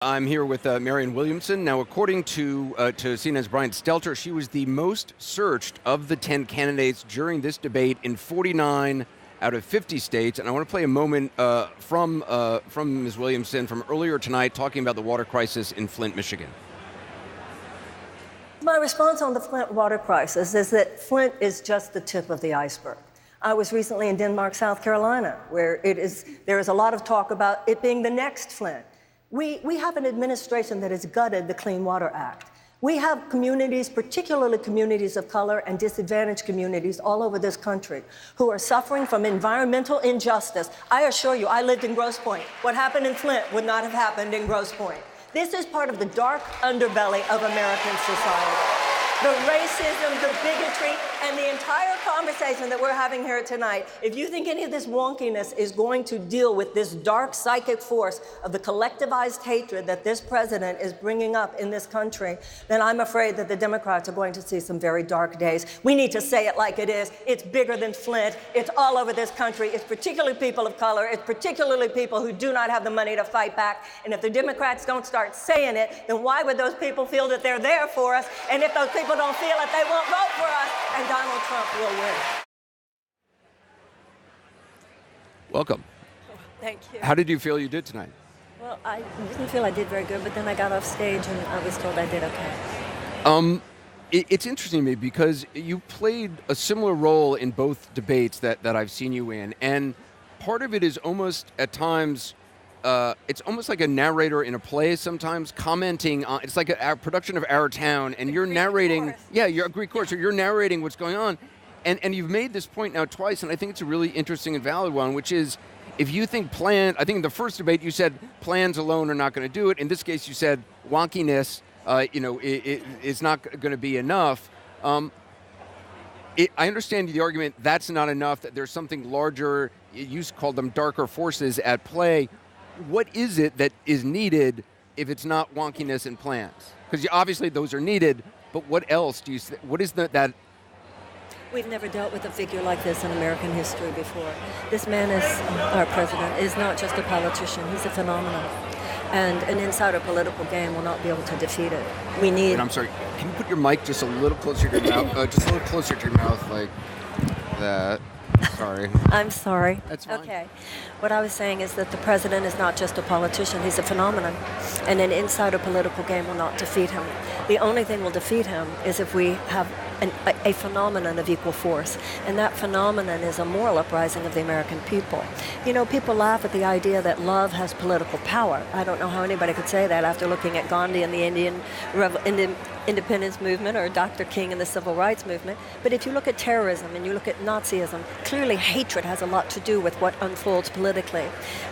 I'm here with Marianne Williamson. Now, according to CNN's Brian Stelter, she was the most searched of the 10 candidates during this debate in 49 out of 50 states. And I want to play a moment from Ms. Williamson from earlier tonight talking about the water crisis in Flint, Michigan. My response on the Flint water crisis is that Flint is just the tip of the iceberg. I was recently in Denmark, South Carolina, where there is a lot of talk about it being the next Flint. We have an administration that has gutted the Clean Water Act. We have communities, particularly communities of color and disadvantaged communities all over this country, who are suffering from environmental injustice. I assure you, I lived in Grosse Pointe. What happened in Flint would not have happened in Grosse Pointe. This is part of the dark underbelly of American society. The racism, the bigotry, and the entire conversation that we're having here tonight, if you think any of this wonkiness is going to deal with this dark psychic force of the collectivized hatred that this president is bringing up in this country, then I'm afraid that the Democrats are going to see some very dark days. We need to say it like it is. It's bigger than Flint. It's all over this country. It's particularly people of color. It's particularly people who do not have the money to fight back. And if the Democrats don't start saying it, then why would those people feel that they're there for us? And if those people don't feel it, they won't vote for us, and Donald Trump will win. Welcome. Thank you. How did you feel you did tonight? Well, I didn't feel I did very good, but then I got off stage and I was told I did okay. It's interesting to me because you played a similar role in both debates that I've seen you in, and part of it is almost at times it's almost like a narrator in a play sometimes commenting on, it's like a production of Our Town, and you're narrating, you're a Greek chorus, so you're narrating what's going on. And you've made this point now twice, and I think it's a really interesting and valid one, which is if you think I think in the first debate you said plans alone are not going to do it. In this case you said wonkiness, is not going to be enough. I understand the argument that's not enough, that there's something larger, you called them darker forces at play. What is it that is needed if it's not wonkiness and plans? Because obviously those are needed, but what else do you? What is that? We've never dealt with a figure like this in American history before. This man our president, is not just a politician, he's a phenomenon. And an insider political game will not be able to defeat it. We need... And I'm sorry, can you put your mic just a little closer to your mouth? Just a little closer to your mouth, like that. Sorry. I'm sorry. That's fine. Okay. What I was saying is that the president is not just a politician, he's a phenomenon. And an insider political game will not defeat him. The only thing will defeat him is if we have a phenomenon of equal force. And that phenomenon is a moral uprising of the American people. You know, people laugh at the idea that love has political power. I don't know how anybody could say that after looking at Gandhi and the Indian independence movement, or Dr. King and the civil rights movement. But if you look at terrorism and you look at Nazism, clearly hatred has a lot to do with what unfolds politically.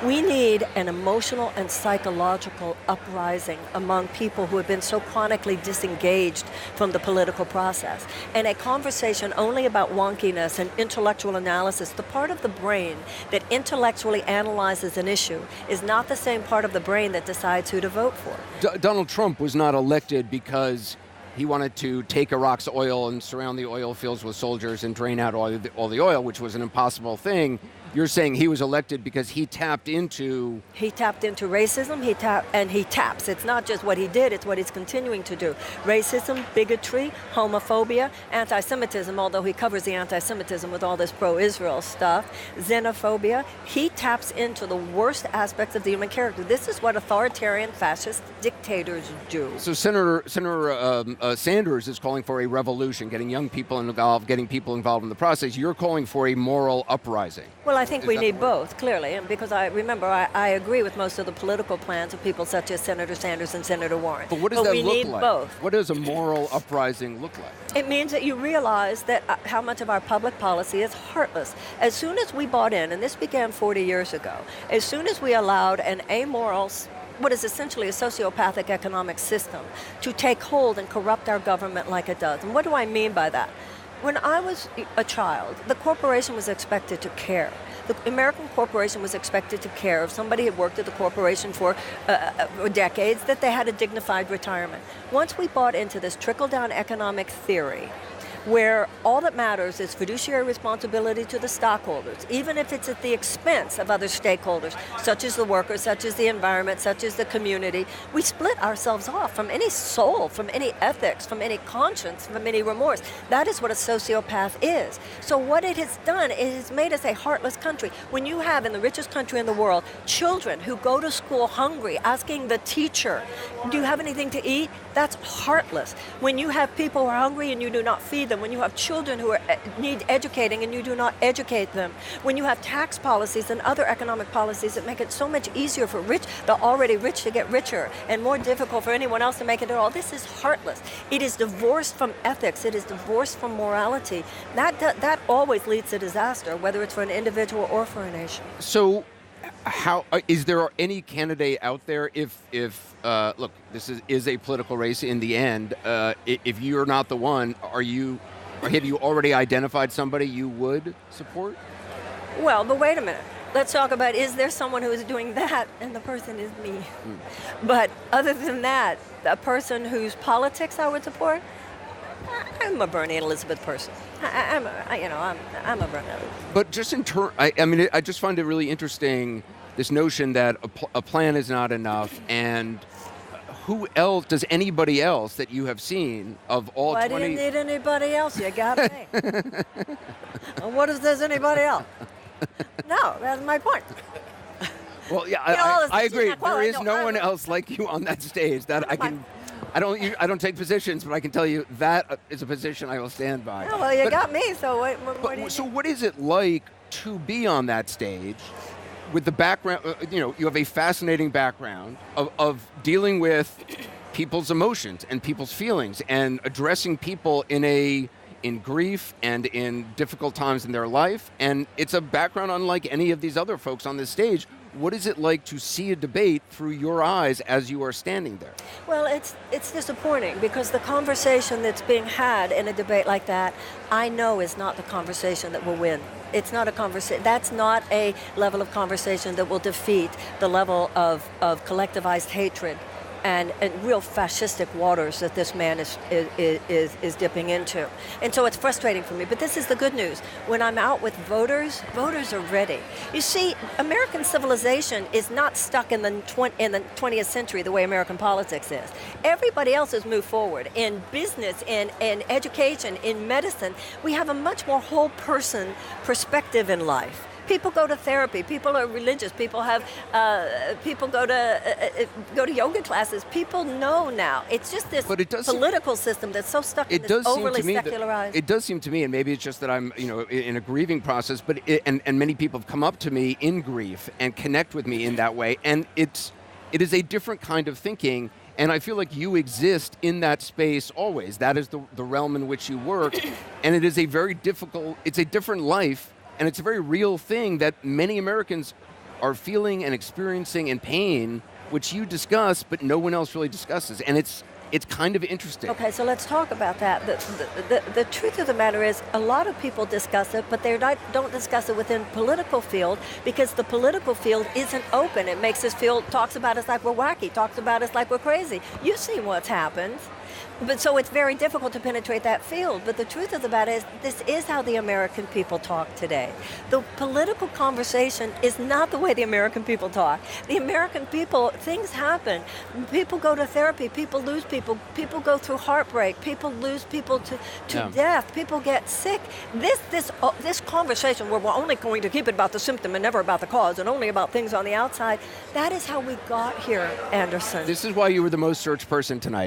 We need an emotional and psychological uprising among people who have been so chronically disengaged from the political process. And a conversation only about wonkiness and intellectual analysis, the part of the brain that intellectually analyzes an issue, is not the same part of the brain that decides who to vote for. Donald Trump was not elected because he wanted to take Iraq's oil and surround the oil fields with soldiers and drain out all the oil, which was an impossible thing. You're saying he was elected because he tapped into... He tapped into racism, he taps. It's not just what he did, it's what he's continuing to do. Racism, bigotry, homophobia, anti-Semitism, although he covers the anti-Semitism with all this pro-Israel stuff, xenophobia. He taps into the worst aspects of the human character. This is what authoritarian fascist dictators do. So Senator Sanders is calling for a revolution, getting young people involved, getting people involved in the process. You're calling for a moral uprising. Well, I think we need both, clearly, and because I agree with most of the political plans of people such as Senator Sanders and Senator Warren. But what does that look like? We need both. What does a moral uprising look like? It means that you realize that how much of our public policy is heartless. As soon as we bought in, and this began 40 years ago, as soon as we allowed an amoral, what is essentially a sociopathic economic system to take hold and corrupt our government like it does. And what do I mean by that? When I was a child, the corporation was expected to care. The American corporation was expected to care. If somebody had worked at the corporation for decades, that they had a dignified retirement. Once we bought into this trickle-down economic theory, where all that matters is fiduciary responsibility to the stockholders, even if it's at the expense of other stakeholders, such as the workers, such as the environment, such as the community. We split ourselves off from any soul, from any ethics, from any conscience, from any remorse. That is what a sociopath is. So what it has done, it has made us a heartless country. When you have, in the richest country in the world, children who go to school hungry, asking the teacher, do you have anything to eat? That's heartless. When you have people who are hungry and you do not feed them, when you have children who need educating and you do not educate them, when you have tax policies and other economic policies that make it so much easier for the already rich to get richer and more difficult for anyone else to make it at all, this is heartless. It is divorced from ethics. It is divorced from morality. That always leads to disaster, whether it's for an individual or for a nation. So, how is there any candidate out there? If look, this is a political race in the end. If you're not the one, have you already identified somebody you would support? Well, but wait a minute. Let's talk about, is there someone who is doing that? And the person is me. But other than that, a person whose politics I would support, I'm a Bernie Elizabeth person. I'm a Bernie Elizabeth. But just I just find it really interesting, this notion that a plan is not enough, and who else, does anybody else that you have seen of all 20? Why do you need anybody else? You got me. And what if there's anybody else? No, that's my point. Well, yeah, I agree. There is no one else like you on that stage that I can. I don't take positions, but I can tell you that is a position I will stand by. Yeah, well, you got me. So what do you so what is it like to be on that stage with the background? You have a fascinating background of dealing with people's emotions and people's feelings and addressing people in grief and in difficult times in their life. And it's a background unlike any of these other folks on this stage. What is it like to see a debate through your eyes as you are standing there? Well, it's disappointing because the conversation that's being had in a debate like that, I know is not the conversation that will win. It's not a conversation. That's not a level of conversation that will defeat the level of collectivized hatred and real fascistic waters that this man is dipping into. And so it's frustrating for me. But this is the good news. When I'm out with voters are ready. You see, American civilization is not stuck in the 20th century the way American politics is. Everybody else has moved forward. In business, in education, in medicine, we have a much more whole person perspective in life. People go to therapy. People are religious. People have. People go to yoga classes. People know now. It's just this political system that's so stuck in this overly secularized. It does seem to me, and maybe it's just that I'm, in a grieving process. But and many people have come up to me in grief and connect with me in that way, and it is a different kind of thinking. And I feel like you exist in that space always. That is the realm in which you work, and it is a very difficult. It's a different life. And it's a very real thing that many Americans are feeling and experiencing in pain, which you discuss, but no one else really discusses. And it's kind of interesting. Okay, so let's talk about that. The truth of the matter is a lot of people discuss it, but they don't discuss it within political field because the political field isn't open. It makes us talks about us like we're wacky, talks about us like we're crazy. You've seen what's happened. But so it's very difficult to penetrate that field. But the truth of the matter is, this is how the American people talk today. The political conversation is not the way the American people talk. The American people, things happen. People go to therapy. People lose people. People go through heartbreak. People lose people to death. People get sick. This conversation where we're only going to keep it about the symptom and never about the cause and only about things on the outside, that is how we got here, Anderson. This is why you were the most searched person tonight.